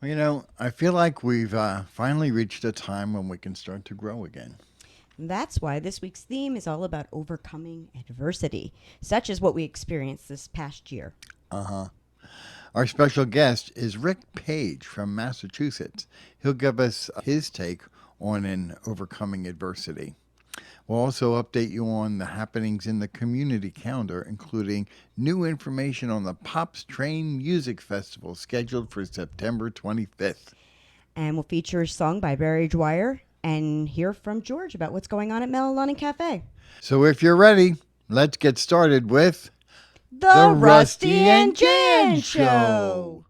I feel like we've finally reached a time when we can start to grow again. That's why this week's theme is all about overcoming adversity, such as what we experienced this past year. Uh huh. Our special guest is Rick Page from Massachusetts. He'll give us his take on an overcoming adversity. We'll also update you on the happenings in the community calendar, including new information on the Pops Train Music Festival scheduled for September 25th. And we'll feature a song by Barry Dwyer and hear from George about what's going on at Melanie Cafe. So if you're ready, let's get started with The Rusty and Jan Show.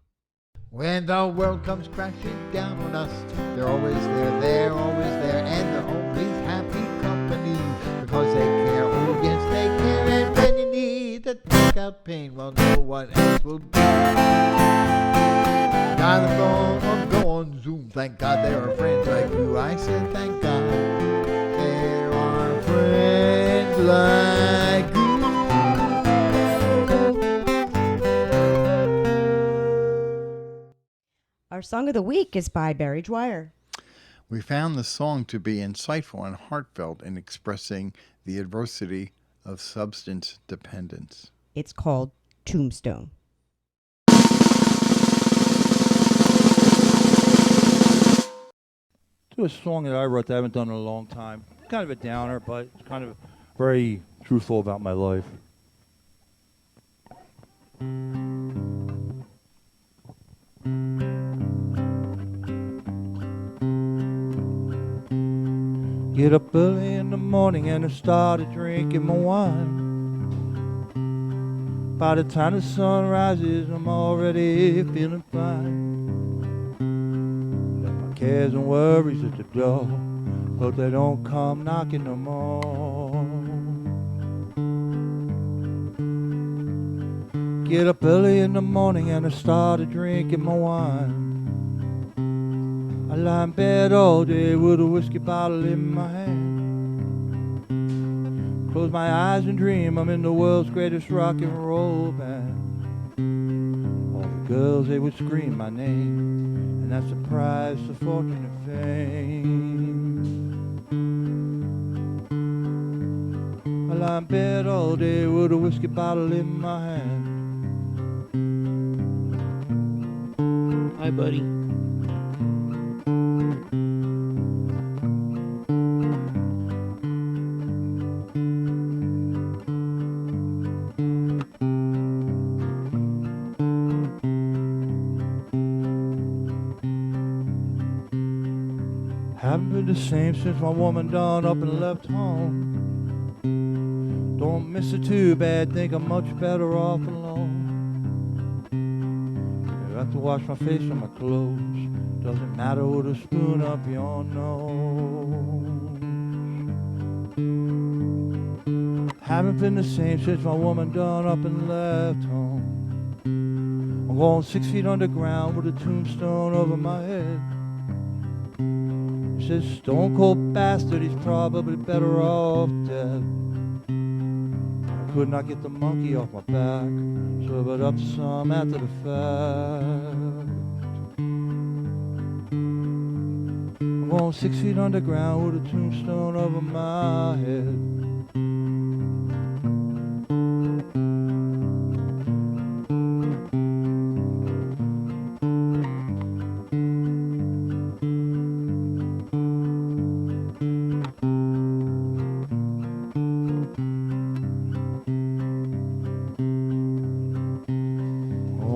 When the world comes crashing down on us, they're always there, and they're always happy company because they care. Oh, yes, they care. And when you need to take out pain, well, no one else will do. Dial the phone or go on Zoom. Thank God there are friends like you. I said, thank God there are friends like you. Our song of the week is by Barry Dwyer. We found the song to be insightful and heartfelt in expressing the adversity of substance dependence. It's called Tombstone. To a song that I wrote that I haven't done in a long time. Kind of a downer, but it's kind of very truthful about my life. Get up early in the morning and I started drinking my wine. By the time the sun rises, I'm already feeling fine. Left my cares and worries at the door. Hope they don't come knocking no more. Get up early in the morning and I started drinking my wine. I lie in bed all day with a whiskey bottle in my hand. Close my eyes and dream I'm in the world's greatest rock and roll band. All the girls, they would scream my name, and that's the price of fortune and fame. I lie in bed all day with a whiskey bottle in my hand. Hi, buddy. Haven't been the same since my woman done up and left home. Don't miss her too bad, think I'm much better off alone. I have to wash my face and my clothes. Doesn't matter with a spoon up your nose. Haven't been the same since my woman done up and left home. I'm going 6 feet underground with a tombstone over my head. He says, stone cold bastard, he's probably better off dead. I could not get the monkey off my back, serve it up some after the fact. I'm going 6 feet underground with a tombstone over my head.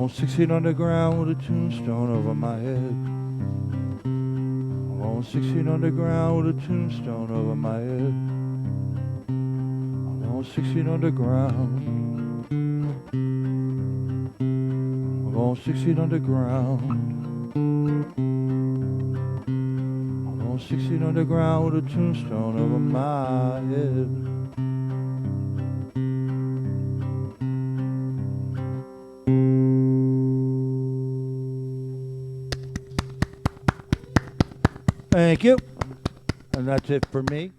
I'm 6 feet underground with a tombstone over my head. I'm on 6 feet underground with a tombstone over my head. I'm on 6 feet underground. I'm on 6 feet underground. I'm on 6 feet underground with a tombstone over my head. Thank you. And that's it for me.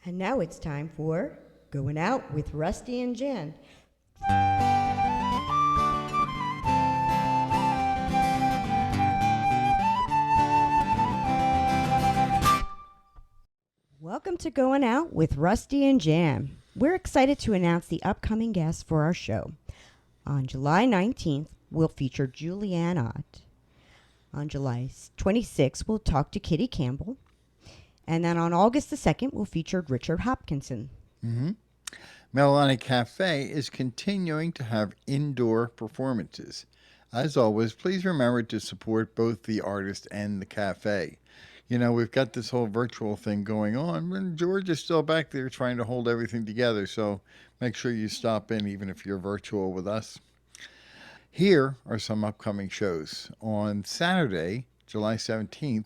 And now it's time for Going Out with Rusty and Jan. Welcome to Going Out with Rusty and Jam. We're excited to announce the upcoming guests for our show. On July 19th, we'll feature Julianne Ott. On July 26th, we'll talk to Kitty Campbell. And then on August the 2nd, we'll feature Richard Hopkinson. Melalani Cafe is continuing to have indoor performances. As always, please remember to support both the artist and the cafe. You know, we've got this whole virtual thing going on, and George is still back there trying to hold everything together, so make sure you stop in even if you're virtual with us. Here are some upcoming shows. On Saturday, July 17th,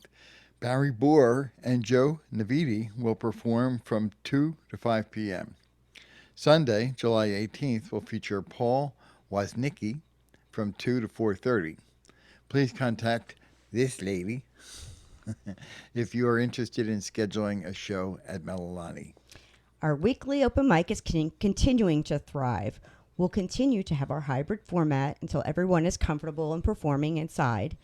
Barry Bohr and Joe Navidi will perform from 2 to 5 p.m. Sunday, July 18th, will feature Paul Woznicki from 2 to 4:30. Please contact this lady if you are interested in scheduling a show at Melalani. Our weekly open mic is continuing to thrive. We'll continue to have our hybrid format until everyone is comfortable in performing inside.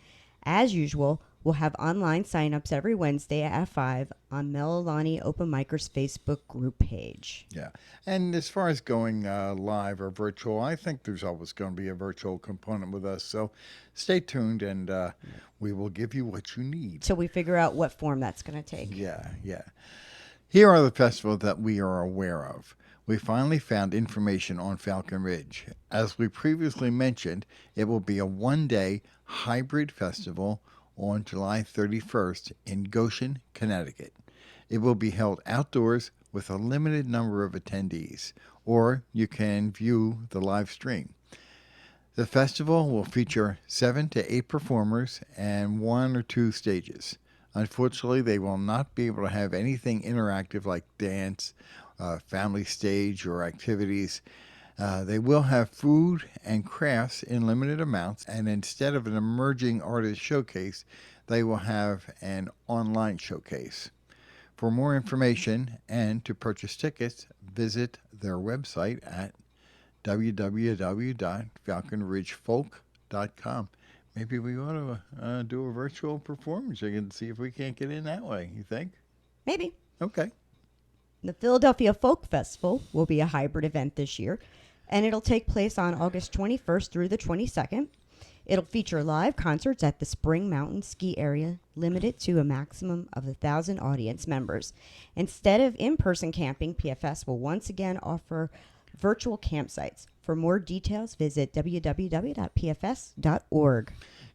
As usual, we'll have online signups every Wednesday at 5 on Melalani Open Micers Facebook group page. Yeah. And as far as going live or virtual, I think there's always going to be a virtual component with us. So stay tuned and we will give you what you need. Till we figure out what form that's going to take. Yeah. Here are the festivals that we are aware of. We finally found information on Falcon Ridge. As we previously mentioned, it will be a one-day hybrid festival on July 31st in Goshen, Connecticut. It will be held outdoors with a limited number of attendees, or you can view the live stream. The festival will feature 7 to 8 performers and 1 or 2 stages. Unfortunately, they will not be able to have anything interactive like dance, family stage, or activities. They will have food and crafts in limited amounts, and instead of an emerging artist showcase, they will have an online showcase. For more information and to purchase tickets, visit their website at www.falconridgefolk.com. Maybe we ought to do a virtual performance. You can see if we can't get in that way. You think? Maybe. Okay. The Philadelphia Folk Festival will be a hybrid event this year, and it'll take place on August 21st through the 22nd. It'll feature live concerts at the Spring Mountain Ski Area, limited to a maximum of 1,000 audience members. Instead of in-person camping, PFS will once again offer virtual campsites. For more details, visit www.pfs.org.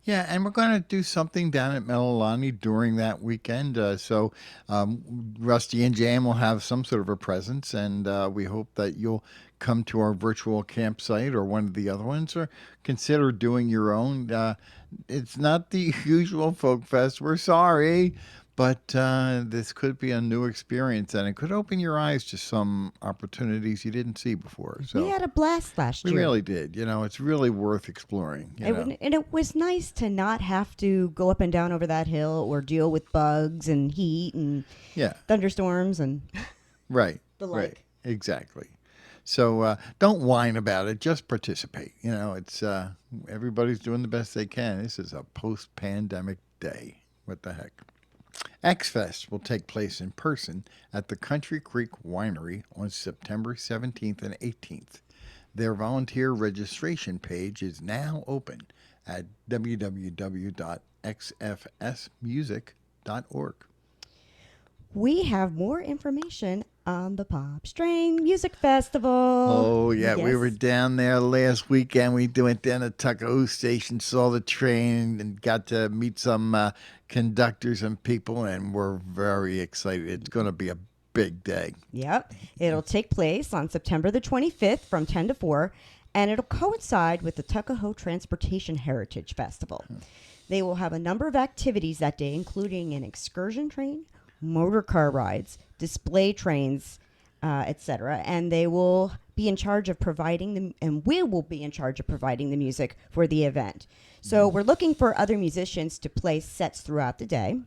Yeah, and we're going to do something down at Melalani during that weekend. So Rusty and Jam will have some sort of a presence, and we hope that you'll come to our virtual campsite or one of the other ones, or consider doing your own. It's not the usual folk fest. We're sorry, but this could be a new experience, and it could open your eyes to some opportunities you didn't see before. So We had a blast last we year. really did. You know, it's really worth exploring. You know? And it was nice to not have to go up and down over that hill or deal with bugs and heat and Yeah. thunderstorms and Right. the Right. like. Exactly. So don't whine about it. Just participate. You know, it's everybody's doing the best they can. This is a post-pandemic day. What the heck? X-Fest will take place in person at the Country Creek Winery on September 17th and 18th. Their volunteer registration page is now open at www.xfsmusic.org. We have more information on the Pop Strain Music Festival. Oh, yeah. We Yes. were down there last weekend. We went down to Tuckahoe Station, saw the train, and got to meet some conductors and people, and we're very excited. It's going to be a big day. Yep. It'll take place on September the 25th from 10 to 4, and it'll coincide with the Tuckahoe Transportation Heritage Festival. They will have a number of activities that day, including an excursion train, motor car rides, display trains, etc. And they will be in charge of providing them, and we will be in charge of providing the music for the event. So we're looking for other musicians to play sets throughout the day.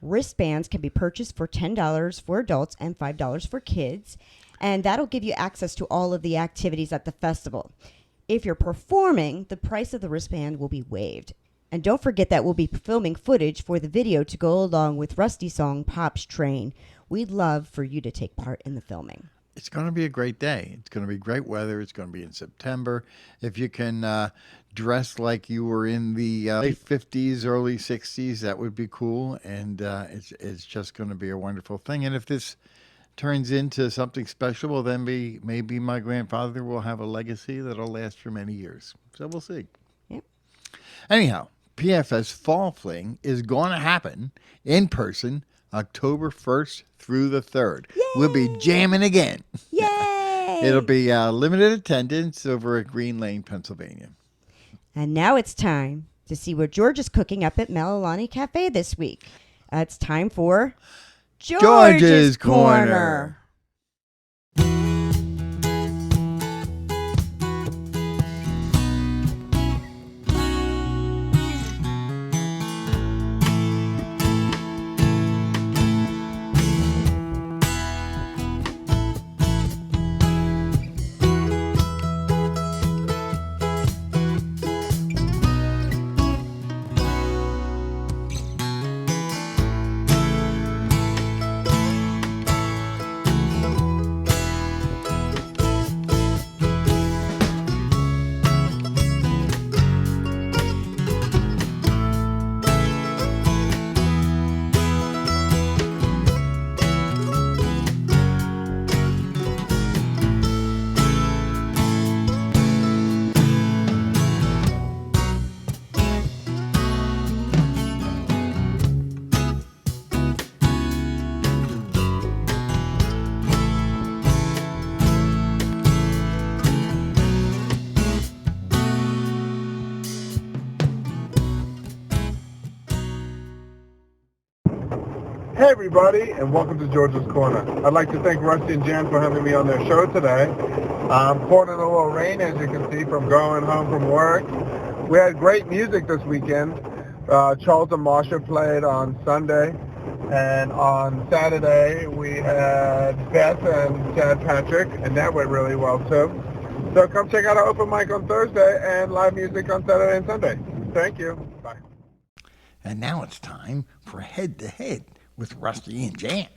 Wristbands can be purchased for $10 for adults and $5 for kids, and that'll give you access to all of the activities at the festival. If you're performing, the price of the wristband will be waived. And don't forget that we'll be filming footage for the video to go along with Rusty's song Pop's Train. We'd love for you to take part in the filming. It's going to be a great day. It's going to be great weather. It's going to be in September. If you can dress like you were in the late 50s, early 60s, that would be cool. And it's just going to be a wonderful thing. And if this turns into something special, well, then maybe my grandfather will have a legacy that'll last for many years. So we'll see. Yep. Anyhow, PFS Fall Fling is going to happen in person October 1st through the 3rd. Yay! We'll be jamming again. Yay! It'll be limited attendance over at Green Lane, Pennsylvania. And now it's time to see what George is cooking up at Melalani Cafe this week. It's time for George's Corner. Hey everybody, and welcome to George's Corner. I'd like to thank Rusty and Jan for having me on their show today. I'm pouring in a little rain, as you can see, from going home from work. We had great music this weekend. Charles and Marsha played on Sunday, and on Saturday we had Beth and Chad Patrick, and that went really well too. So come check out our open mic on Thursday and live music on Saturday and Sunday. Thank you. Bye. And now it's time for Head to Head with Rusty and Jan.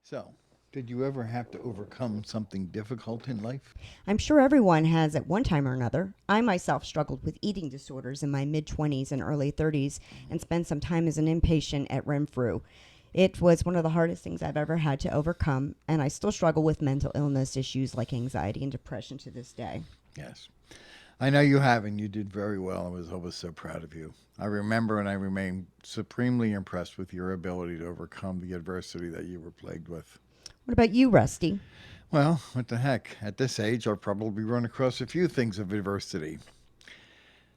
So, did you ever have to overcome something difficult in life? I'm sure everyone has at one time or another. I myself struggled with eating disorders in my mid-20s and early 30s and spent some time as an inpatient at Renfrew. It was one of the hardest things I've ever had to overcome, and I still struggle with mental illness issues like anxiety and depression to this day. Yes. I know you have, and you did very well. I was always so proud of you. I remember and I remain supremely impressed with your ability to overcome the adversity that you were plagued with. What about you, Rusty? Well, what the heck? At this age, I'll probably run across a few things of adversity.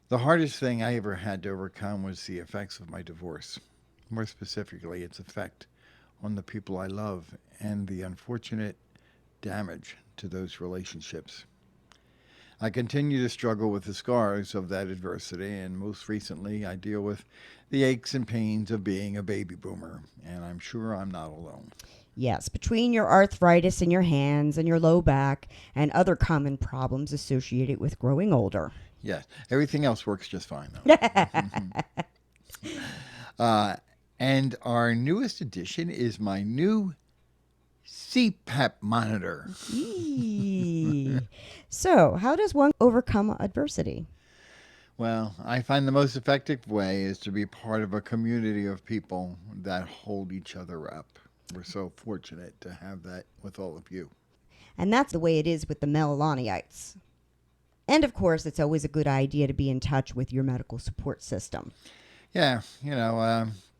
The hardest thing I ever had to overcome was the effects of my divorce. More specifically, its effect on the people I love and the unfortunate damage to those relationships. I continue to struggle with the scars of that adversity, and most recently I deal with the aches and pains of being a baby boomer, and I'm sure I'm not alone. Yes, between your arthritis in your hands and your low back and other common problems associated with growing older. Yes, everything else works just fine, though. And our newest addition is my new CPAP monitor. Eee. So, how does one overcome adversity? Well, I find the most effective way is to be part of a community of people that hold each other up. We're so fortunate to have that with all of you. And that's the way it is with the Melalaniites. And of course, it's always a good idea to be in touch with your medical support system. Yeah,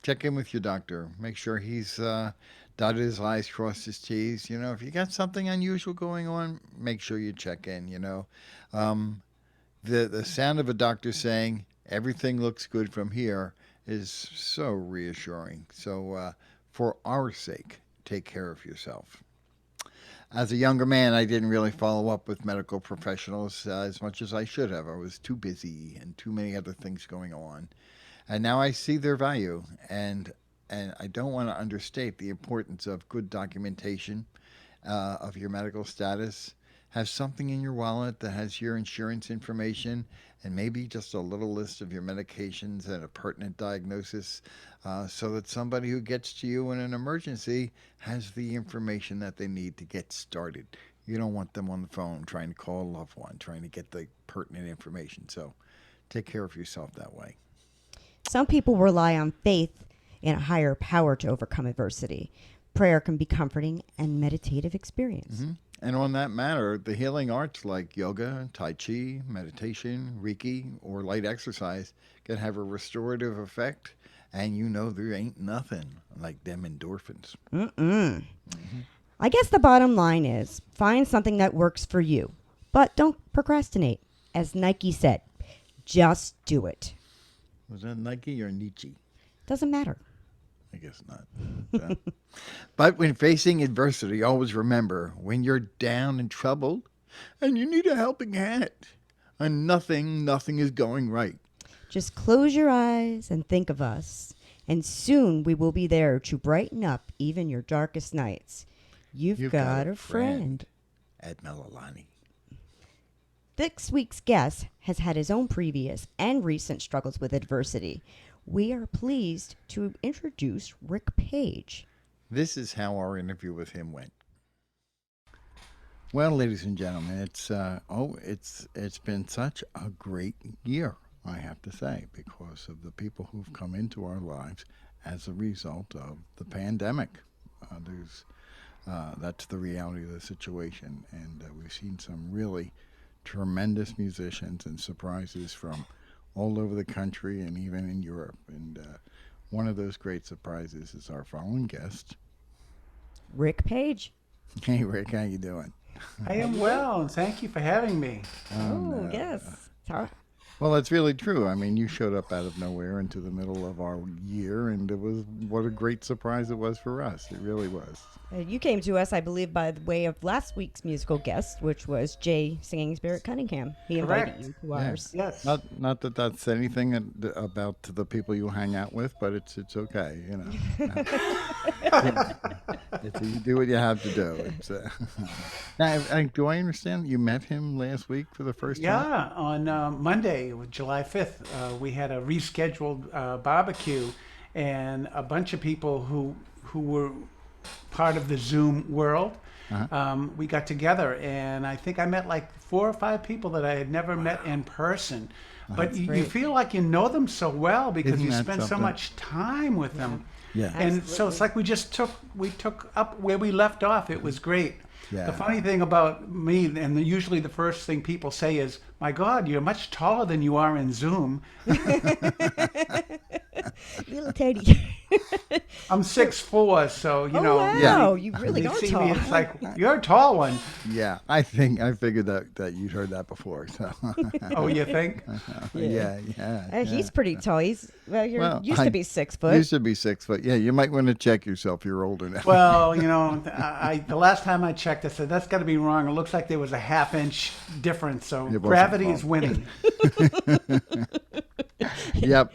check in with your doctor. Make sure he's dotted his I's, crossed his T's. If you got something unusual going on, make sure you check in, The sound of a doctor saying everything looks good from here is so reassuring. So for our sake, take care of yourself. As a younger man, I didn't really follow up with medical professionals as much as I should have. I was too busy and too many other things going on. And now I see their value, and I don't want to understate the importance of good documentation of your medical status. Have something in your wallet that has your insurance information and maybe just a little list of your medications and a pertinent diagnosis so that somebody who gets to you in an emergency has the information that they need to get started. You don't want them on the phone trying to call a loved one, trying to get the pertinent information. So take care of yourself that way. Some people rely on faith in a higher power to overcome adversity. Prayer can be comforting and meditative experience. And on that matter, the healing arts like yoga, tai chi, meditation, Reiki, or light exercise can have a restorative effect. And you know there ain't nothing like them endorphins. I guess the bottom line is find something that works for you, but don't procrastinate. As Nike said, just do it. Was that Nike or Nietzsche? Doesn't matter. I guess not. But when facing adversity, always remember when you're down and troubled and you need a helping hand and nothing is going right. Just close your eyes and think of us, and soon we will be there to brighten up even your darkest nights. You've got a friend. At Melalani. This week's guest has had his own previous and recent struggles with adversity. We are pleased to introduce Rick Page. This is how our interview with him went. Well, ladies and gentlemen, it's been such a great year, I have to say, because of the people who've come into our lives as a result of the pandemic. That's the reality of the situation, and we've seen some really tremendous musicians and surprises from all over the country and even in Europe. And one of those great surprises is our following guest. Rick Page. Hey, Rick, how you doing? I am well, and thank you for having me. Oh, yes. Well, that's really true. I mean, you showed up out of nowhere into the middle of our year, and it was what a great surprise it was for us. It really was. You came to us, I believe, by the way of last week's musical guest, which was Jay Singing Spirit Cunningham. He invited Correct. you to ours. Yes. Not that that's anything about the people you hang out with, but it's okay, you know. You do what you have to do. It's, now, do I understand you met him last week for the first time? Yeah, on Monday, July 5th, we had a rescheduled barbecue, and a bunch of people who were part of the Zoom world. We got together, and I think I met like 4 or 5 people that I had never met in person. But you feel like you know them so well because Isn't you that spend so something? much time with them. Yeah. And so it's like we took up where we left off. It was great. Yeah. The funny thing about me, and usually the first thing people say is, "My God, you're much taller than you are in Zoom." Little teddy. I'm 6'4", so you know. wow. Yeah. You really They are see tall. me, it's like, you're a tall one. Yeah, I figured that you'd heard that before. So. Oh, you think? Yeah. He's pretty tall. He's used I to be 6 foot. Used to be 6 foot. Yeah, you might want to check yourself. You're older now. Well, you know, the last time I checked, I said, that's got to be wrong. It looks like there was a half-inch difference, so wasn't gravity wrong. is winning. Yep.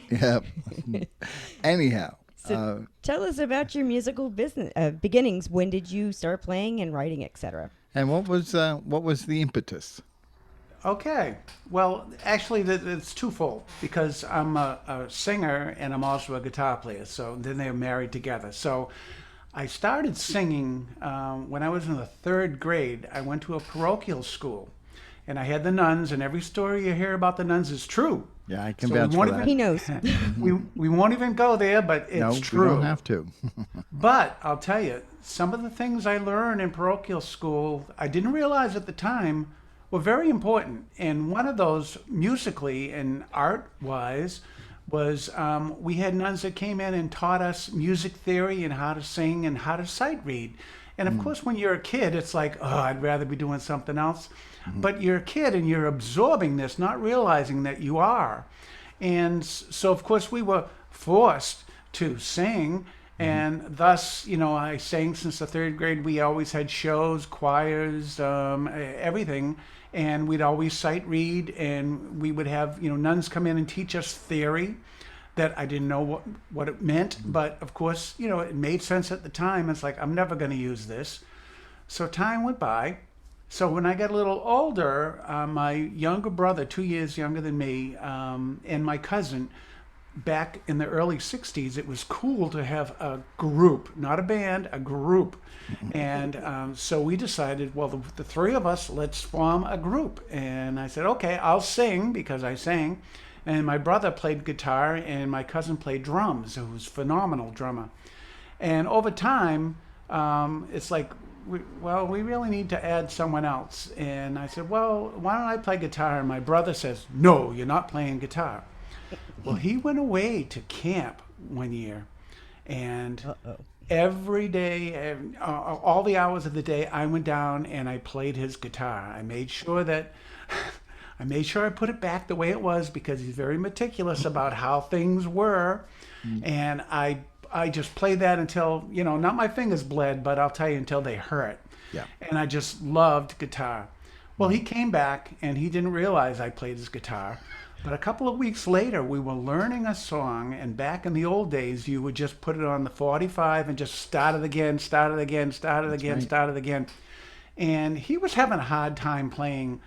Anyhow, So tell us about your musical business beginnings. When did you start playing and writing, etc.? and what was the impetus? Okay. Well, actually, it's twofold because I'm a singer and I'm also a guitar player. So then they're married together. So I started singing when I was in the 3rd grade. I went to a parochial school, and I had the nuns, and every story you hear about the nuns is true. Yeah, I can So vouch we for won't that. He knows. we won't even go there, but it's No, true. we don't have to. But I'll tell you, some of the things I learned in parochial school, I didn't realize at the time, were very important. And one of those, musically and art-wise, was we had nuns that came in and taught us music theory and how to sing and how to sight read. And of course, when you're a kid, it's like, oh, I'd rather be doing something else. But you're a kid and you're absorbing this, not realizing that you are. And so, of course, we were forced to sing. And thus, you know, I sang since the 3rd grade. We always had shows, choirs, everything. And we'd always sight read. And we would have, you know, nuns come in and teach us theory that I didn't know what it meant. But, of course, you know, it made sense at the time. It's like, I'm never going to use this. So time went by. So when I got a little older, my younger brother, 2 years younger than me, and my cousin, back in the early 60s, it was cool to have a group, not a band, a group. And so we decided, well, the three of us, let's form a group. And I said, okay, I'll sing because I sang. And my brother played guitar and my cousin played drums, who was a phenomenal drummer. And over time, it's like, we really need to add someone else. And I said, well, why don't I play guitar? And my brother says, no, you're not playing guitar. Well, he went away to camp one year, and every day, all the hours of the day, I went down and I played his guitar. I made sure I put it back the way it was because he's very meticulous about how things were, and I just played that until, not my fingers bled, but I'll tell you, until they hurt. Yeah. And I just loved guitar. Well, he came back and he didn't realize I played his guitar. But a couple of weeks later, we were learning a song, and back in the old days, you would just put it on the 45 and just start it again, start it again, start it again, start it again. And he was having a hard time playing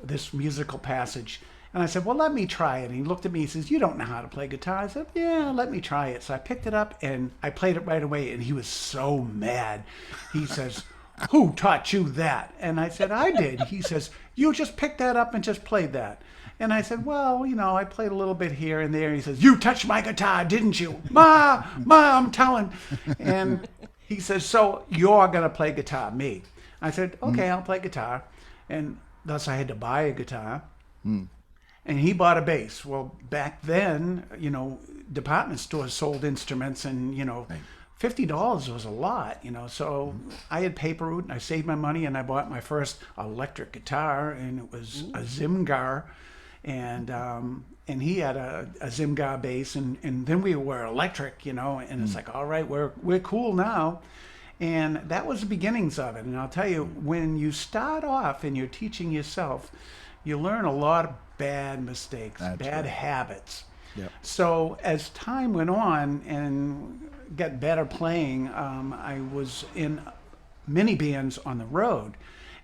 this musical passage. And I said, well, let me try it. And he looked at me, he says, you don't know how to play guitar. I said, yeah, let me try it. So I picked it up and I played it right away. And he was so mad. He says, who taught you that? And I said, I did. He says, you just picked that up and just played that. And I said, well, I played a little bit here and there. And he says, you touched my guitar, didn't you? Ma, I'm telling. And he says, so you're going to play guitar, me. I said, okay, I'll play guitar. And thus I had to buy a guitar. And he bought a bass. Well, back then, department stores sold instruments and, $50 was a lot, So I had paper route and I saved my money and I bought my first electric guitar, and it was a Zimgar. And he had a Zimgar bass, and then we were electric, and it's like, all right, we're cool now. And that was the beginnings of it. And I'll tell you, when you start off and you're teaching yourself, you learn a lot of bad mistakes, bad habits. Yep. So as time went on and got better playing, I was in many bands on the road,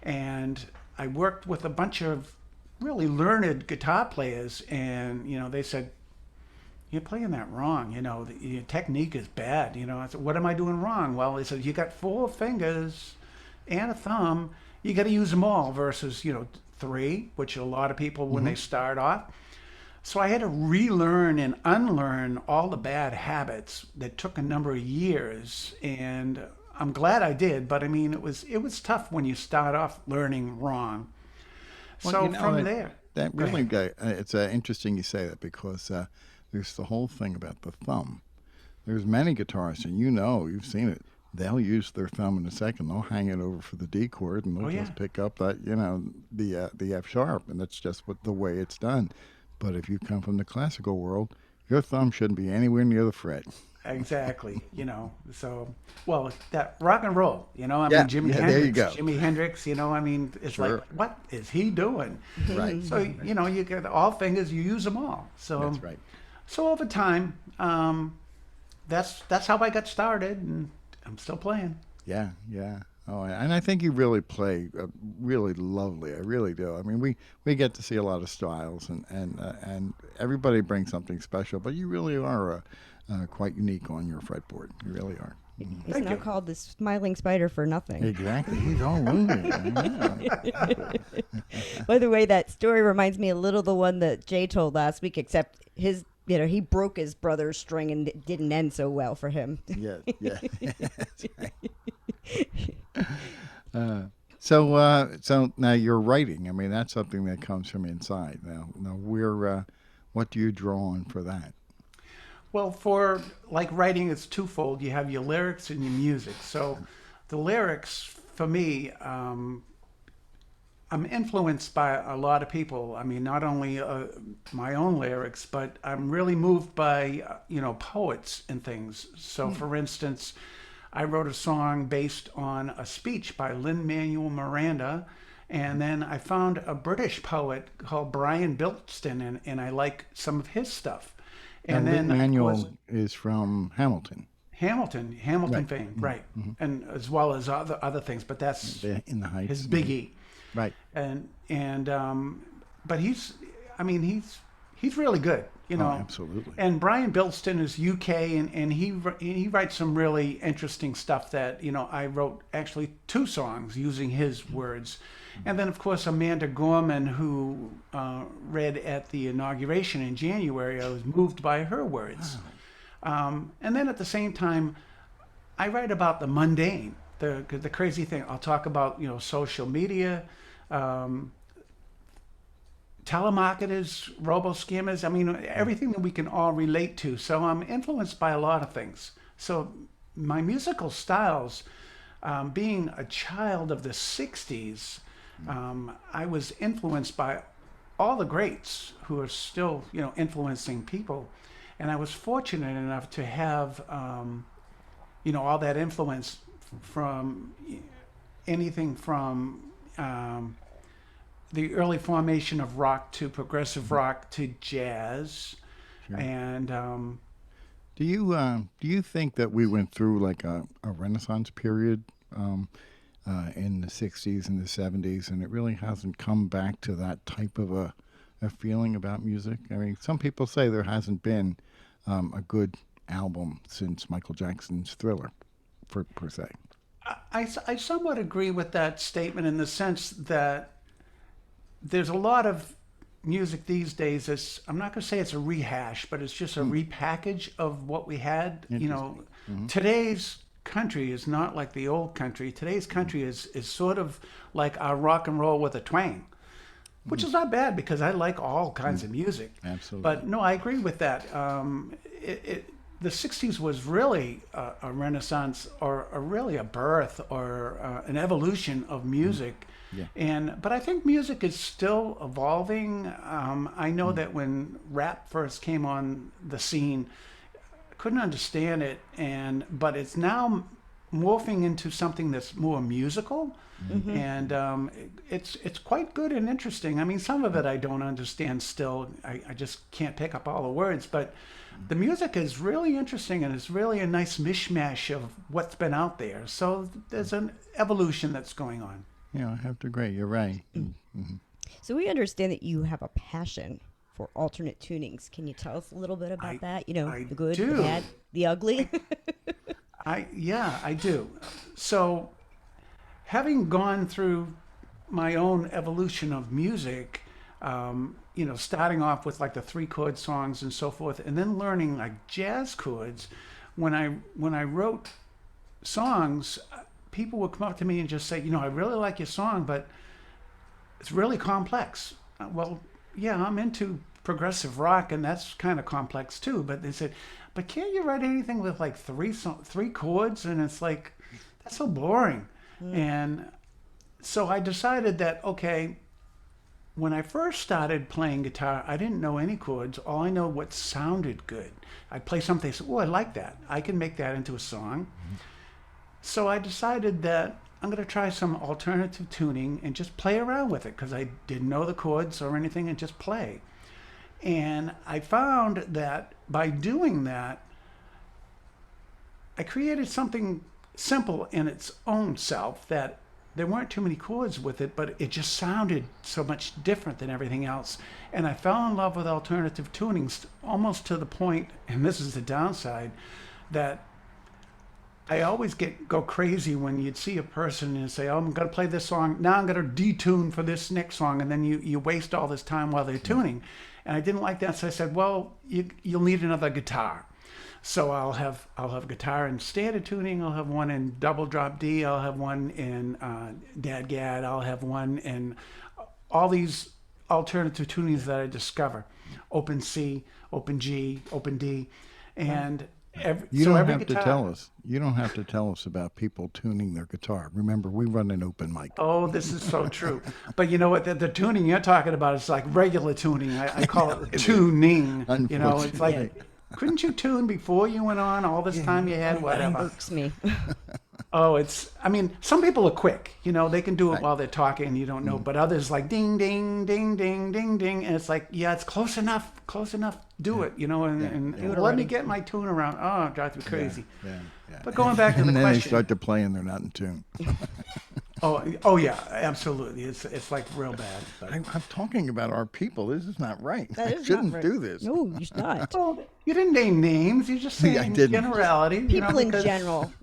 and I worked with a bunch of really learned guitar players, and they said, you're playing that wrong, your technique is bad. I said, what am I doing wrong? Well, they said, you got 4 fingers and a thumb, you got to use them all versus 3, which a lot of people when they start off. So I had to relearn and unlearn all the bad habits that took a number of years, and I'm glad I did, but I mean, it was tough when you start off learning wrong. Well, So from there, that really, it's interesting you say that, because there's the whole thing about the thumb. There's many guitarists, and you've seen it. They'll use their thumb in a second. They'll hang it over for the D chord, and they'll just pick up that, the F sharp, and that's just the way it's done. But if you come from the classical world, your thumb shouldn't be anywhere near the fret. Exactly, so, well, that rock and roll, I mean, Jimi Hendrix, there you go. Jimi Hendrix, I mean, it's like, what is he doing? Right. So, you get all fingers, you use them all. So That's right. So over time, that's how I got started, and I'm still playing. Yeah. Oh, and I think you really play really lovely. I really do. I mean, we get to see a lot of styles, and everybody brings something special, but you really are quite unique on your fretboard. You really are. He's now called the Smiling Spider for nothing. Exactly. He's all over it. By the way, that story reminds me a little of the one that Jay told last week, except he broke his brother's string and it didn't end so well for him. Yeah. That's right. So now you're writing. I mean, that's something that comes from inside. Now what do you draw on for that? Well, for like writing, it's twofold. You have your lyrics and your music. So the lyrics, for me, I'm influenced by a lot of people. I mean, not only my own lyrics, but I'm really moved by, poets and things. So for instance, I wrote a song based on a speech by Lin-Manuel Miranda. And then I found a British poet called Brian Bilstein, and I like some of his stuff. And then Lin-Manuel is from Hamilton. Hamilton Right. fame, right, and as well as other things, but that's In the Heights. his biggie. Right. But I mean, he's really good, you know. Absolutely. And Brian Bilstein is UK, and he writes some really interesting stuff that, you know, I wrote actually 2 songs using his words. And then, of course, Amanda Gorman, who read at the inauguration in January, I was moved by her words. And then at the same time, I write about the mundane, the crazy thing. I'll talk about, you know, social media, telemarketers, robo-scammers. I mean, everything that we can all relate to. So I'm influenced by a lot of things. So my musical styles, being a child of the 60s, I was influenced by all the greats who are still, you know, influencing people. And I was fortunate enough to have, you know, all that influence from anything from the early formation of rock to progressive rock to jazz. Sure. And Do you think that we went through like a Renaissance period in the 60s and the 70s, and it really hasn't come back to that type of a feeling about music? I mean, some people say there hasn't been a good album since Michael Jackson's Thriller, per se. I somewhat agree with that statement in the sense that there's a lot of music these days that's, I'm not going to say it's a rehash, but it's just a repackage of what we had. You know, today's country is not like the old country. Today's country is sort of like our rock and roll with a twang, which is not bad because I like all kinds of music. Absolutely. But no, I agree with that. The 60s was really a renaissance or really a birth or an evolution of music. Yeah. But I think music is still evolving. I know that when rap first came on the scene, I couldn't understand it, but it's now morphing into something that's more musical, and it's quite good and interesting. I mean, some of it I don't understand still. I just can't pick up all the words, but the music is really interesting, and it's really a nice mishmash of what's been out there. So there's an evolution that's going on. Yeah, I have to agree. You're right. So we understand that you have a passion for alternate tunings. Can you tell us a little bit about that? You know, I the good, do. the bad, the ugly. I do. So, having gone through my own evolution of music, you know, starting off with like the 3-chord songs and so forth, and then learning like jazz chords, when I wrote songs, people would come up to me and just say, you know, I really like your song, but it's really complex. Well, yeah, I'm into progressive rock, and that's kind of complex too. But they said, but can't you write anything with like 3 chords? And it's like, that's so boring. And so I decided that, okay, when I first started playing guitar, I didn't know any chords. All I know what sounded good. I'd play something, say, oh, I like that. I can make that into a song. So I decided that I'm going to try some alternative tuning and just play around with it because I didn't know the chords or anything, and just play. And I found that by doing that, I created something simple in its own self, that there weren't too many chords with it, but it just sounded so much different than everything else. And I fell in love with alternative tunings almost to the point, and this is the downside, that I always go crazy when you'd see a person and say, oh, I'm going to play this song. Now I'm going to detune for this next song. And then you waste all this time while they're tuning. And I didn't like that. So I said, well, you'll need another guitar. So I'll have a guitar in standard tuning. I'll have one in double drop D. I'll have one in dadgad. I'll have one in all these alternative tunings that I discover. Open C, open G, open D. And You don't have to tell us. You don't have to tell us about people tuning their guitar. Remember, we run an open mic. Oh, this is so true. But you know what? The tuning you're talking about is like regular tuning. I call it tuning. You know, it's like, couldn't you tune before you went on all this time you had? That Whatever. irks me. Oh, I mean, some people are quick. They can do it Right. while they're talking and you don't know. But others like ding, ding, ding, ding, ding, ding. And it's like, yeah, it's close enough. Do it, and Do it let me already. get my tune around. Oh, it drives me crazy. Yeah, yeah. But going back to And the then they question. start to play and they're not in tune. Oh yeah, absolutely. It's like real bad. But. I'm talking about our people. This is not right. That I is not shouldn't right. do this. No, you should not. Well, you didn't name names. You just Yeah, I saying didn't. generality. People in because- general.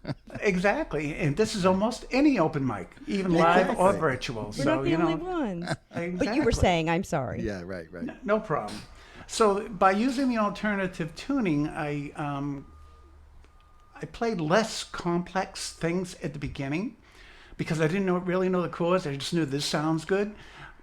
Exactly, and this is almost any open mic, even live or Exactly. virtual. We're So not the only ones. exactly. But you were saying, I'm sorry. Yeah, right. No problem. So by using the alternative tuning, I played less complex things at the beginning because I didn't really know the chords. I just knew this sounds good,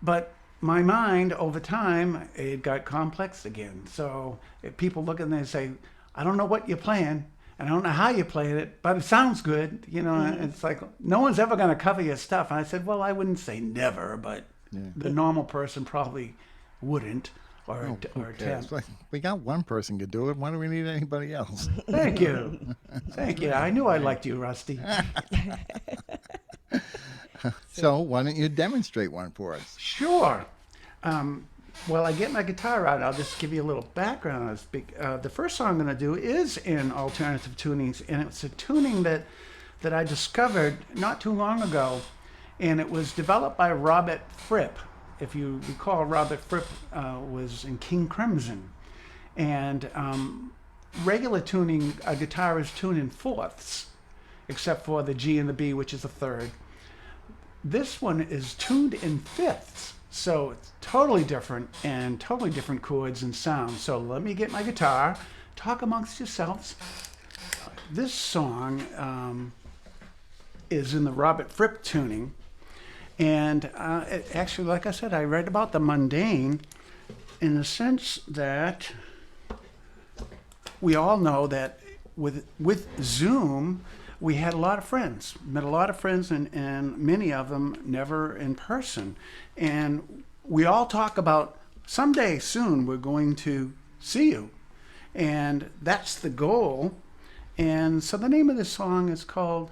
but my mind over time it got complex again. So if people look at it and say, "I don't know what you're playing." And I don't know how you played it, but it sounds good. And it's like, no one's ever going to cover your stuff. And I said, well, I wouldn't say never, but the normal person probably wouldn't or Who attempt. cares? Like, we got one person could do it. Why do we need anybody else? Thank you. Thank you. I knew I liked you, Rusty. So why don't you demonstrate one for us? Sure. While I get my guitar out, I'll just give you a little background on this. The first song I'm going to do is in alternative tunings, and it's a tuning that I discovered not too long ago, and it was developed by Robert Fripp. If you recall, Robert Fripp was in King Crimson, and regular tuning, a guitar is tuned in fourths, except for the G and the B, which is a third. This one is tuned in fifths. So it's totally different and totally different chords and sounds. So let me get my guitar, talk amongst yourselves. This song is in the Robert Fripp tuning. And actually, like I said, I read about the mundane in the sense that we all know that with Zoom, we had a lot of friends, met a lot of friends, and many of them never in person. And we all talk about someday soon we're going to see you. And that's the goal. And so the name of this song is called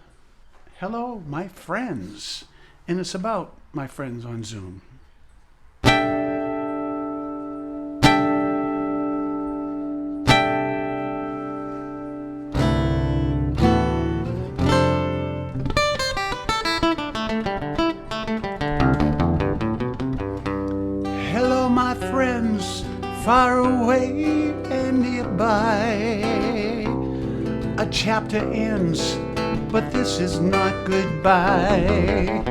Hello, My Friends. And it's about my friends on Zoom. Hello, my friends, far away and nearby. A chapter ends, but this is not goodbye.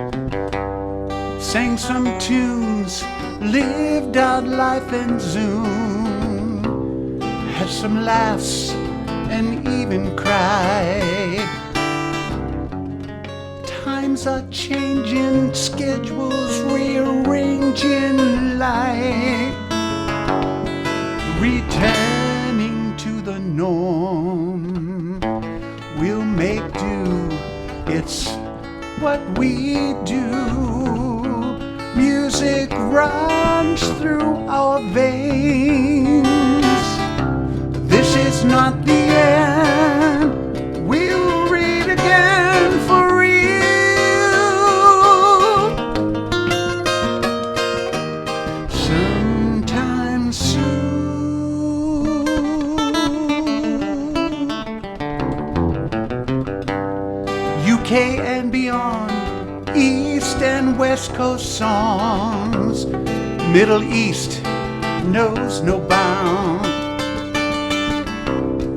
Sang some tunes, lived out life in Zoom. Had some laughs and even cried. Times are changing, schedules rearranging life. Returning to the norm, we'll make do, it's what we do. Music runs through our veins. This is not the end, we'll read again for real. Sometime soon. UK and beyond, East and West Coast songs, Middle East knows no bound.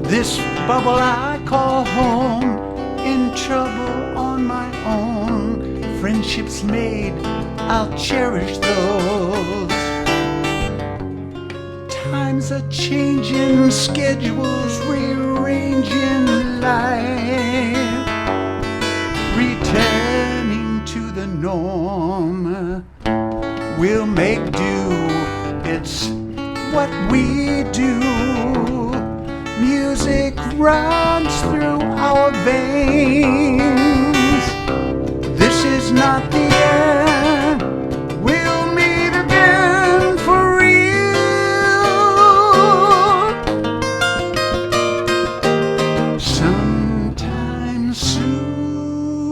This bubble I call home, in trouble on my own. Friendships made, I'll cherish those. Times are changing, schedules rearranging life. Returning to the norm, we'll make do, it's what we do. Music runs through our veins. This is not the end, we'll meet again for real. Sometime soon.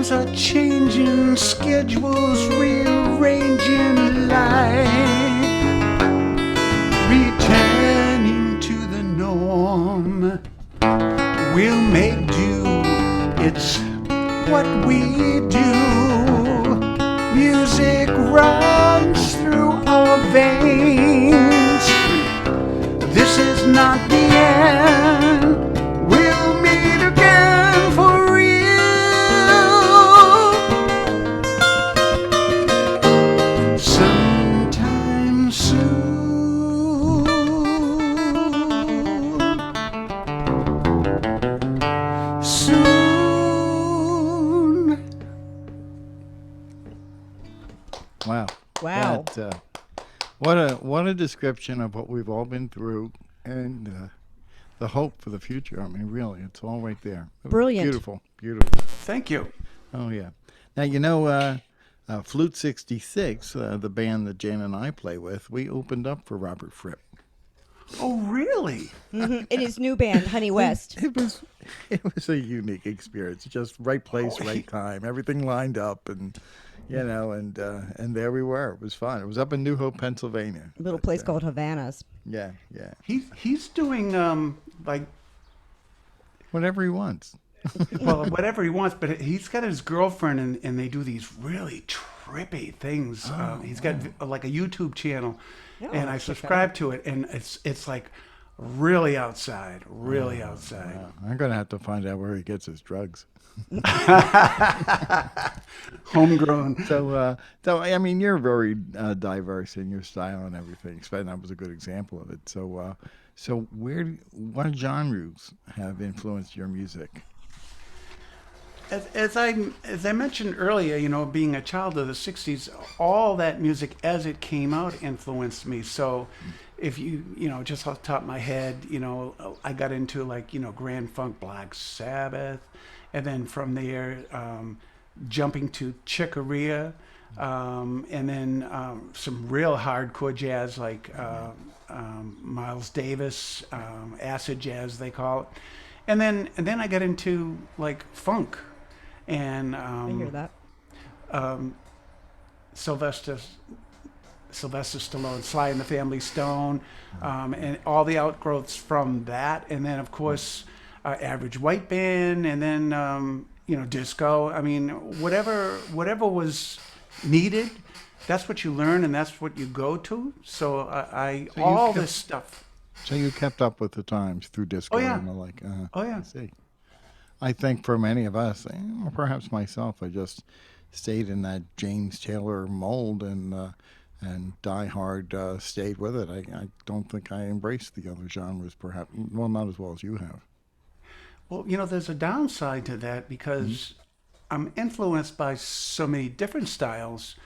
Times are changing, schedules rearranging life, returning to the norm. We'll make do, it's what we do. Music runs through our veins. This is not the end. We'll meet again for real sometime soon. Soon. Wow. Wow. That, what a description of what we've all been through, and the hope for the future. I mean, really, it's all right there. Brilliant. Beautiful, beautiful. Thank you. Oh yeah. Now you know, Flute 66, the band that Jan and I play with, we opened up for Robert Fripp. Oh, really? In his new band, Honey West. It was a unique experience. Just right place, right time. Everything lined up, and and there we were. It was fun. It was up in New Hope, Pennsylvania. A little place called Havana's. Yeah, yeah. He's doing like Whatever he wants. well whatever he wants, but he's got his girlfriend and they do these really trippy things. He's got like a YouTube channel, and I subscribe to it, and it's like really outside. I'm gonna have to find out where he gets his drugs. Homegrown. So I mean, you're very diverse in your style and everything. And that was a good example of it. So, what genres have influenced your music? As I mentioned earlier, being a child of the '60s, all that music as it came out influenced me. So, if just off the top of my head, I got into Grand Funk, Black Sabbath, and then from there, jumping to Chick Corea, and then some real hardcore jazz like Miles Davis, acid jazz they call it, and then I got into like funk, and I hear that. Sylvester Stallone, Sly and the Family Stone, and all the outgrowths from that, and then of course Average White Band, and then disco. I mean, whatever was needed, that's what you learn and that's what you go to. So all this stuff. So you kept up with the times through disco. Oh, yeah. And the like. Oh yeah. I see. I think for many of us, or perhaps myself, I just stayed in that James Taylor mold and Die Hard stayed with it. I don't think I embraced the other genres, perhaps. Well, not as well as you have. Well, there's a downside to that because I'm influenced by so many different styles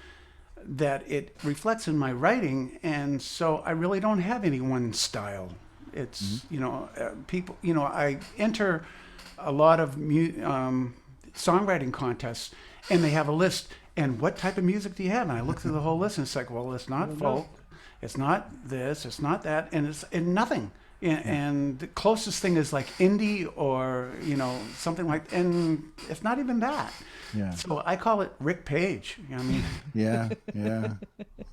that it reflects in my writing, and so I really don't have any one style. It's people. I enter a lot of songwriting contests, and they have a list. And what type of music do you have? And I look through the whole list, and it's like, well, it's not folk, it's not this, it's not that, and it's nothing. And the closest thing is like indie or something like, and it's not even that. Yeah. So I call it Rick Page. I mean. Yeah,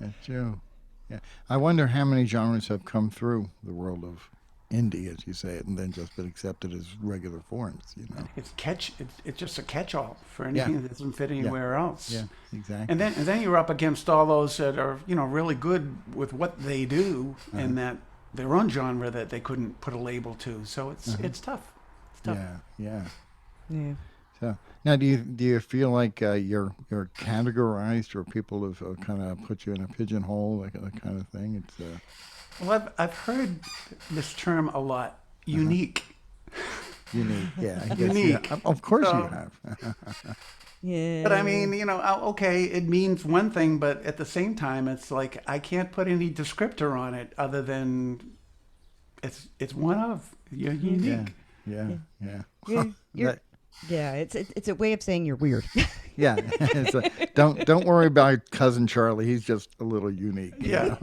that's true. Yeah, I wonder how many genres have come through the world of indie, as you say it, and then just been accepted as regular forms. It's just a catch-all for anything that doesn't fit anywhere else. Yeah, exactly. And then you're up against all those that are really good with what they do, and that their own genre that they couldn't put a label to. So it's tough. It's tough. Yeah. Yeah. So now, do you feel like you're categorized, or people have kind of put you in a pigeonhole, that kind of thing? It's Well, I've heard this term a lot. Unique. unique. Yeah, I guess Unique. Yeah. Of course So- you have. Yeah. But I mean, okay, it means one thing, but at the same time, it's like I can't put any descriptor on it other than it's one of. You're unique. Yeah. You're- yeah, it's a way of saying you're weird. Yeah. Don't worry about cousin Charlie. He's just a little unique. Yeah.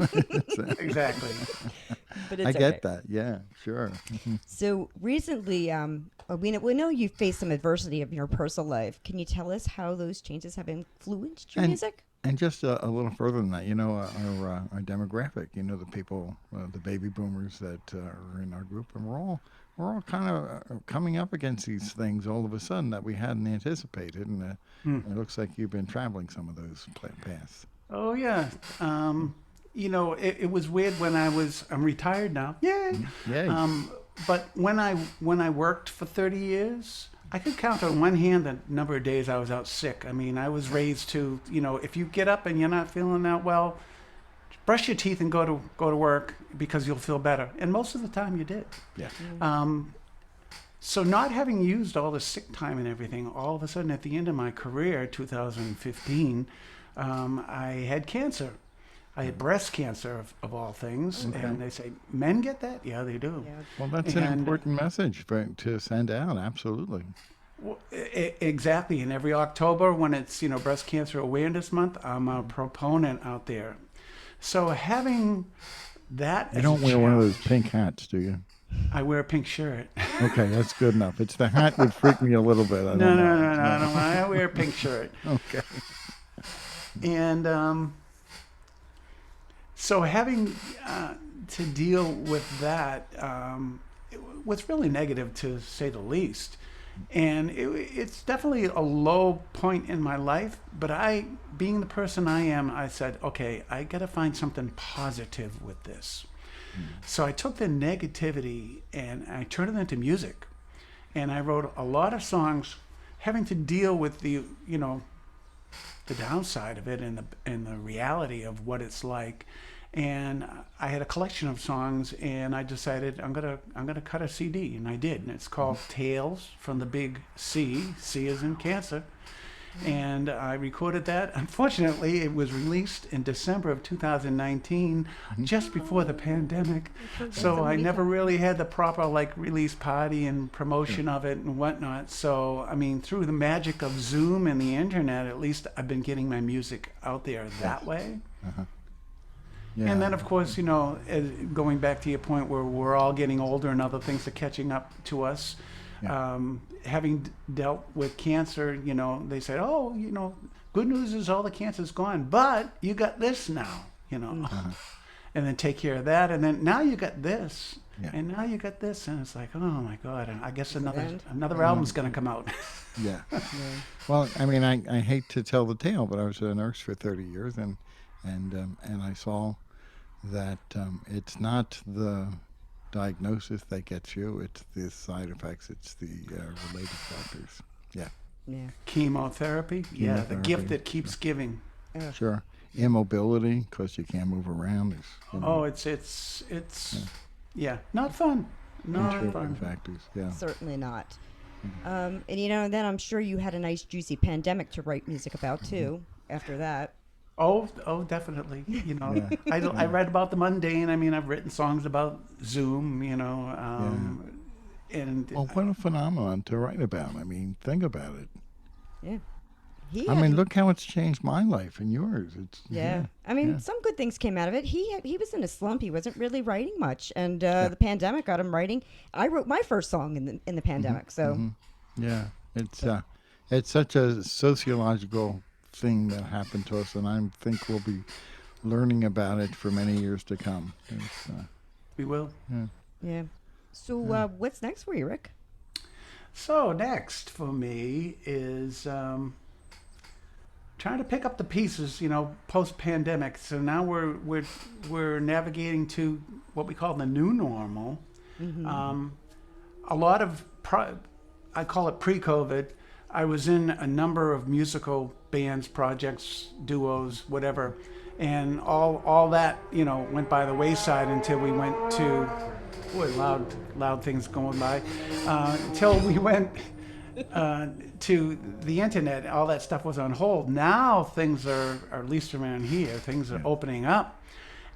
Exactly. But I it's get okay. that. Yeah, sure. So recently, we know you faced some adversity of your personal life. Can you tell us how those changes have influenced your And music? and just a little further than that, our demographic, the people, the baby boomers that are in our group, and we're all kind of coming up against these things all of a sudden that we hadn't anticipated, and it looks like you've been traveling some of those paths. Oh yeah. It was weird when I'm retired now. Yay. Yay. But when I worked for 30 years, I could count on one hand the number of days I was out sick. I mean, I was raised to, if you get up and you're not feeling that well, brush your teeth and go to work because you'll feel better. And most of the time you did. Yeah. So not having used all the sick time and everything, all of a sudden at the end of my career, 2015, I had cancer. I had breast cancer of all things, and they say, men get that? Yeah, they do. Yeah. Well, that's an And- important message to send out. Absolutely. Well, exactly. And every October when it's, Breast Cancer Awareness Month, I'm a proponent out there. So having that You as don't a wear one of those challenge- pink hats, do you? I wear a pink shirt. Okay, that's good enough. It's the hat would freak me a little bit. I No, don't know. I don't. I wear a pink shirt. Okay. And so having to deal with that it was really negative, to say the least. And it's definitely a low point in my life. But being the person I am, I said, okay, I got to find something positive with this. So I took the negativity and I turned it into music. And I wrote a lot of songs having to deal with the downside of it and the reality of what it's like. And I had a collection of songs, and I decided I'm gonna cut a CD, and I did. And it's called Tales from the Big C. C is in Cancer. And I recorded that. Unfortunately, it was released in December of 2019, just before the pandemic. So I never really had the proper release party and promotion of it and whatnot. So I mean, through the magic of Zoom and the internet, at least I've been getting my music out there that way. Yeah. And then, of course, going back to your point where we're all getting older and other things are catching up to us. Yeah. Having dealt with cancer, they said, oh, good news is all the cancer's gone, but you got this now, and then take care of that. And then now you got this, Yeah. and now you got this. And it's like, oh my God, and I guess the end. another album's going to come out. Yeah. Well, I mean, I hate to tell the tale, but I was a nurse for 30 years, and I saw that it's not the diagnosis that gets you; it's the side effects, it's the related factors. Yeah, Yeah. Chemotherapy, yeah, the gift Chemotherapy, that keeps giving. sure. Immobility, because you can't move around. Oh, it's not fun. Not contributing fun. factors. Yeah. Certainly not. And then I'm sure you had a nice juicy pandemic to write music about too. After that, Oh, definitely. Yeah. I read about the mundane. I mean, I've written songs about Zoom. And Well, what a phenomenon to write about. I mean, think about it. yeah, I mean, look how it's changed my life and yours. It's Yeah. I mean, yeah. some good things came out of it. He was in a slump. He wasn't really writing much, and the pandemic got him writing. I wrote my first song in the pandemic, so Yeah, it's such a sociological thing that happened to us, and I think we'll be learning about it for many years to come. It's, we will. yeah. So what's next for you, Rick? So next for me is trying to pick up the pieces, post-pandemic. So now we're navigating to what we call the new normal. A lot of I call it pre-COVID. I was in a number of musical bands, projects, duos, whatever, and all that went by the wayside until we went to loud things going by until we went to the internet. All that stuff was on hold. Now things are, at least around here, things are opening up.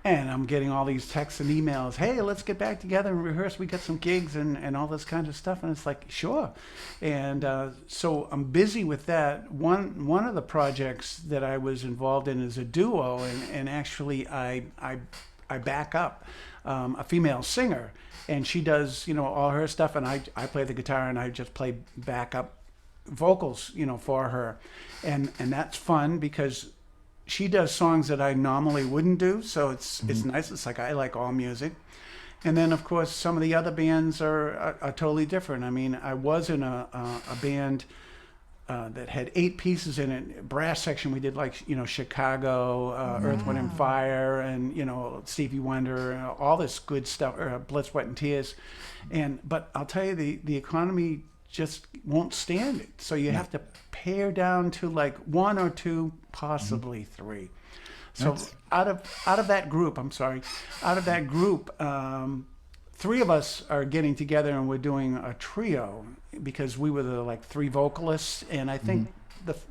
And I'm getting all these texts and emails. Hey, let's get back together and rehearse. We got some gigs and all this kind of stuff. And it's like, sure. And so I'm busy with that. One of the projects that I was involved in is a duo, and actually I back up a female singer, and she does, all her stuff, and I play the guitar, and I just play backup vocals, for her, and that's fun because she does songs that I normally wouldn't do, so it's nice. It's like I like all music. And then, of course, some of the other bands are totally different. I mean, I was in a band that had 8 pieces in it. Brass section, we did like, Chicago, Earth, Wind and Fire, and, Stevie Wonder, all this good stuff, Blood, Sweat and Tears. But I'll tell you, the economy just won't stand it. So you have to pare down to like 1 or 2, possibly 3. So out of that group, 3 of us are getting together and we're doing a trio because we were the like 3 vocalists, and I think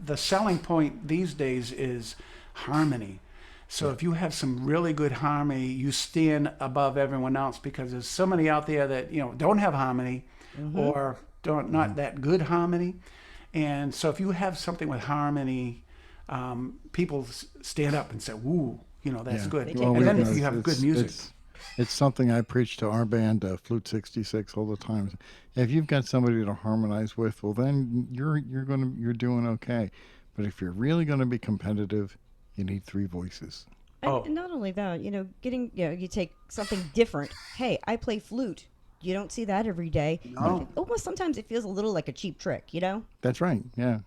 the selling point these days is harmony. So if you have some really good harmony, you stand above everyone else, because there's so many out there that don't have harmony or not that good harmony. And so if you have something with harmony, people stand up and say, "Woo, that's good." Well, and then it's- if you have good music. It's something I preach to our band, Flute 66, all the time. If you've got somebody to harmonize with, well, then you're doing okay. But if you're really going to be competitive, you need 3 voices. And not only that, you take something different. Hey, I play flute. You don't see that every day. No. Almost sometimes it feels a little like a cheap trick, That's right. Yeah.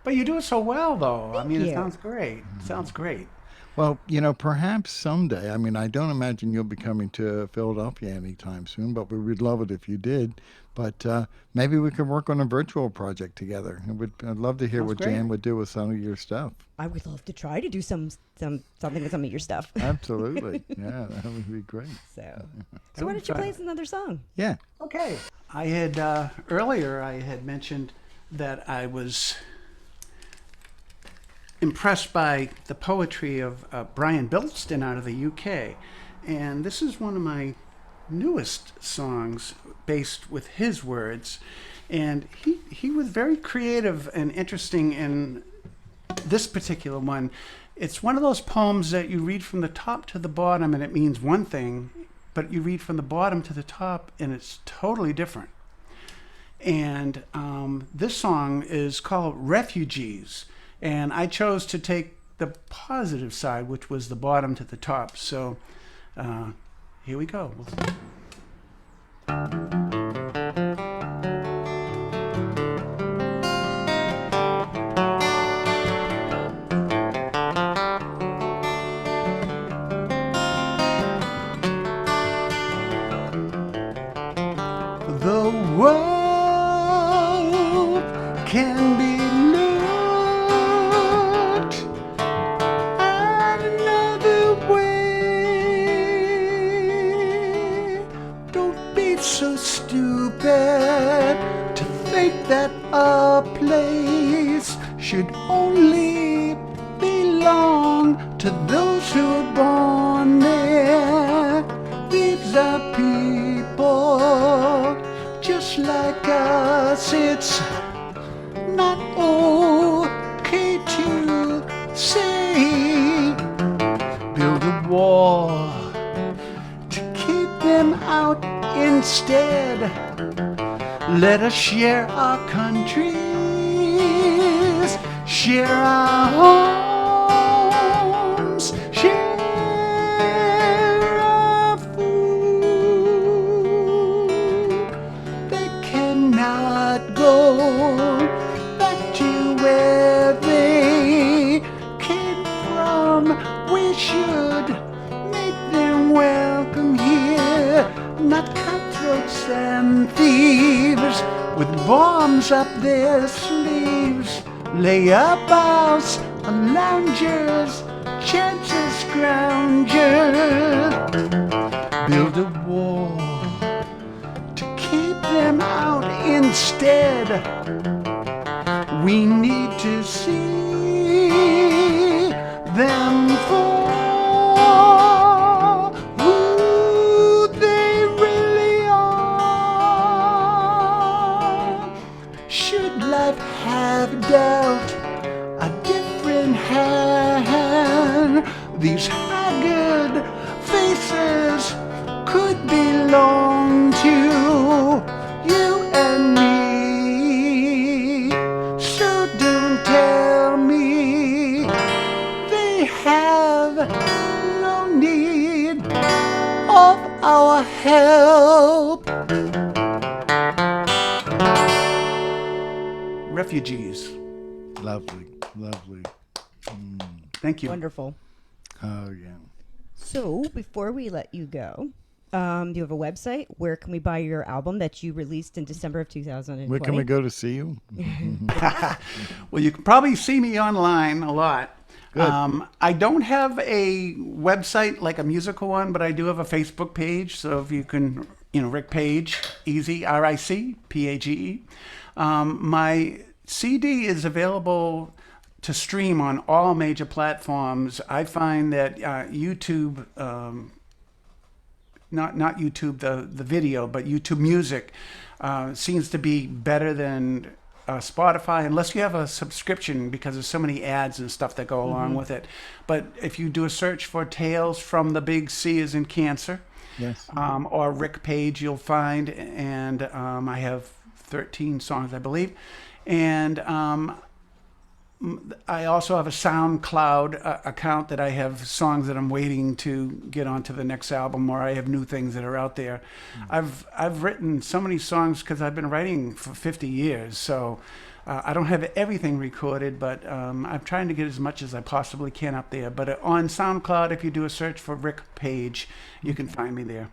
But you do it so well, though. I mean, you. it sounds great. It sounds great. Well, perhaps someday. I mean, I don't imagine you'll be coming to Philadelphia anytime soon, but we would love it if you did. But maybe we could work on a virtual project together. I'd love to hear Sounds what great. Jan would do with some of your stuff. I would love to try to do something with some of your stuff. Absolutely. Yeah, that would be great. So why don't you play us another song? Yeah. Okay. I had earlier I had mentioned that I was impressed by the poetry of Brian Bilstein out of the UK, and this is one of my newest songs based with his words, and he was very creative and interesting in this particular one. It's one of those poems that you read from the top to the bottom and it means one thing, but you read from the bottom to the top and it's totally different. And this song is called Refugees, and I chose to take the positive side, which was the bottom to the top. So here we go. The world can be looked at another way. Don't be so stupid to think that a place should only belong to those who are born there. These are people just like us. It's not okay to say, build a wall to keep them out instead. Let us share our countries, share our homes, share our food. They cannot go back to where they came from. We should make them welcome here, not cutthroats and thieves with bombs up their sleeves. Lay up boughs and loungers, chances scroungers. Build a wall to keep them out instead. We need to see them for who they really are. Should life have dealt a different hand, these haggard faces our help. Refugees. Lovely, lovely. Thank you. Wonderful. Oh, yeah. So, before we let you go, do you have a website? Where can we buy your album that you released in December of 2020? Where can we go to see you? Well, you can probably see me online a lot. Good. I don't have a website like a musical one, but I do have a Facebook page. So if you can, Rick Page, easy, RICPAGE. My CD is available to stream on all major platforms. I find that YouTube, not YouTube the video, but YouTube Music seems to be better than Spotify, unless you have a subscription, because there's so many ads and stuff that go along with it. But if you do a search for Tales from the Big C as in Cancer, Yes. or Rick Page, you'll find, and I have 13 songs, I believe. And I also have a SoundCloud account that I have songs that I'm waiting to get onto the next album, or I have new things that are out there. I've written so many songs because I've been writing for 50 years, so I don't have everything recorded, but I'm trying to get as much as I possibly can up there. But on SoundCloud, if you do a search for Rick Page, you can find me there.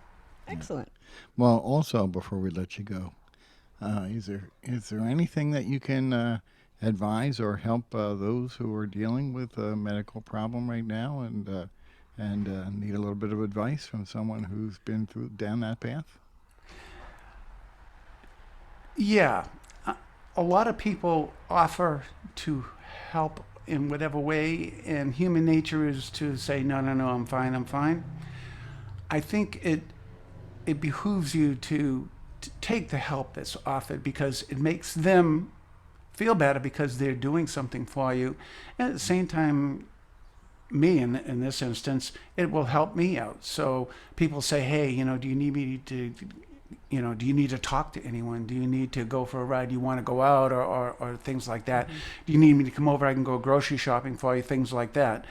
Excellent. Well, also, before we let you go, is there anything that you can advise or help those who are dealing with a medical problem right now and need a little bit of advice from someone who's been down that path? Yeah. A lot of people offer to help in whatever way, and human nature is to say, no, I'm fine. I think it behooves you to take the help that's offered, because it makes them feel better because they're doing something for you. And at the same time, me in this instance, it will help me out. So people say, hey, do you need me to, do you need to talk to anyone? Do you need to go for a ride? Do you want to go out, or things like that? Do you need me to come over? I can go grocery shopping for you, things like that.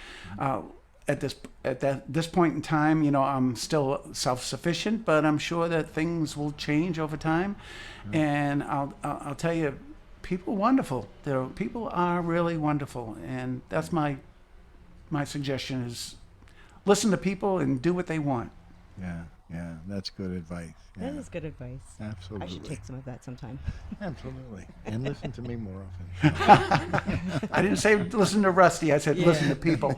At this point in time, I'm still self-sufficient, but I'm sure that things will change over time. And I'll tell you, people are wonderful. People are really wonderful, and that's my suggestion is listen to people and do what they want. Yeah, that's good advice. Yeah, That is good advice. absolutely. I should take some of that sometime. Absolutely. And listen to me more often. I didn't say listen to Rusty. I said listen to people.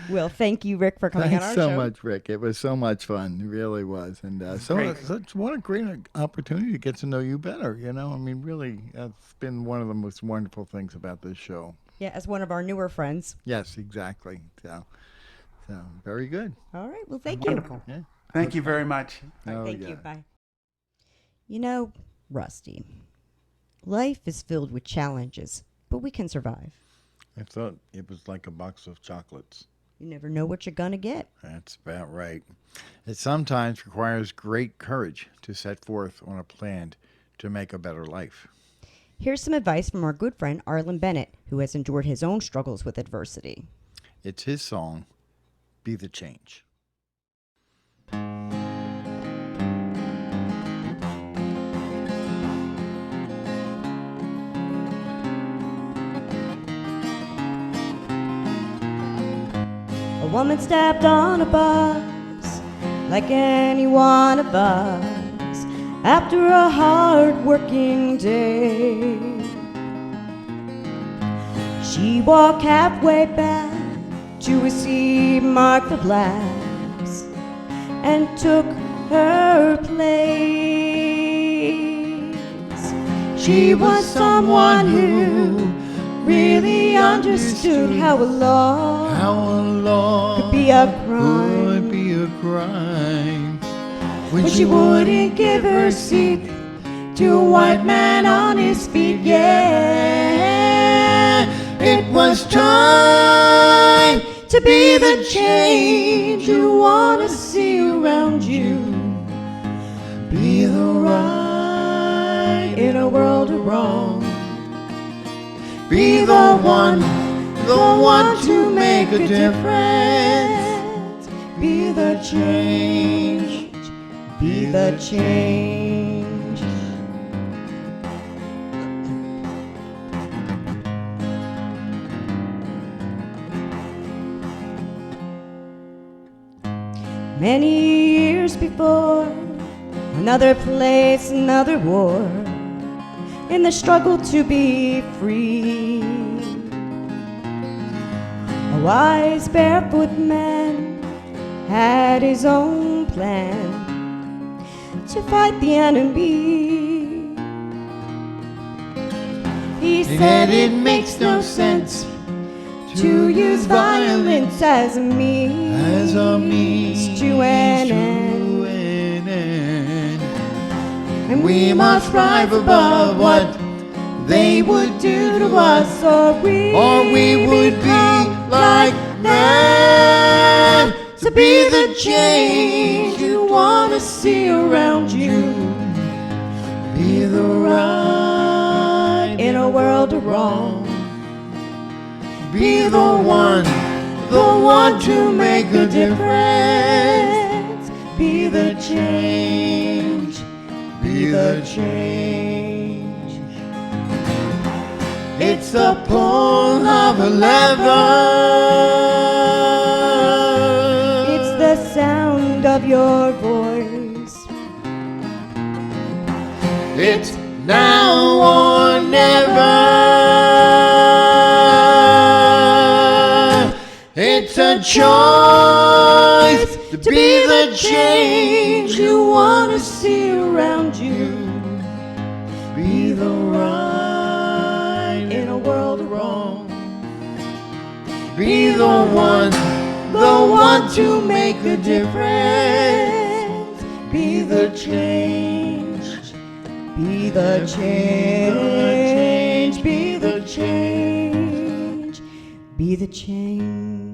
Well, thank you, Rick, for coming on Thanks our so show. much, Rick. It was so much fun. It really was. And Great. what a great opportunity to get to know you better. I mean, really, it's been one of the most wonderful things about this show. Yeah, as one of our newer friends. Yes, exactly. So very good. All right. Well, thank you. Wonderful. Yeah. Thank you very much. Oh, Thank yeah. you. Bye. Rusty, life is filled with challenges, but we can survive. I thought it was like a box of chocolates. You never know what you're going to get. That's about right. It sometimes requires great courage to set forth on a plan to make a better life. Here's some advice from our good friend Arlen Bennett, who has endured his own struggles with adversity. It's his song, Be the Change. A woman stepped on a bus like any one of us after a hard-working day. She walked halfway back to a seat marked for blacks and took her place. She was someone who really understood how a law could be a crime. When she wouldn't give her seat to a white man on his feet. Yeah, it was time to be the change you want to see around you. Be the right in a world of wrong. Be the one to make a difference. be the change, be the change. Many years before, another place, another war, in the struggle to be free, a wise barefoot man had his own plan to fight the enemy. He said it makes no sense to use violence as a means to an end. And we must rise above what they would do to us, or we would be like them. So be the change you want to see around you. Be the right in a world of wrong. Be the one to make a difference. Be the change, be the change. It's the pull of a lever. It's the sound of your voice. It's now or never. It's a choice to be the change you want to see around you. Be the right in a world of wrong. Be the one to make a difference. Be the change, be the change, be the change, be the change.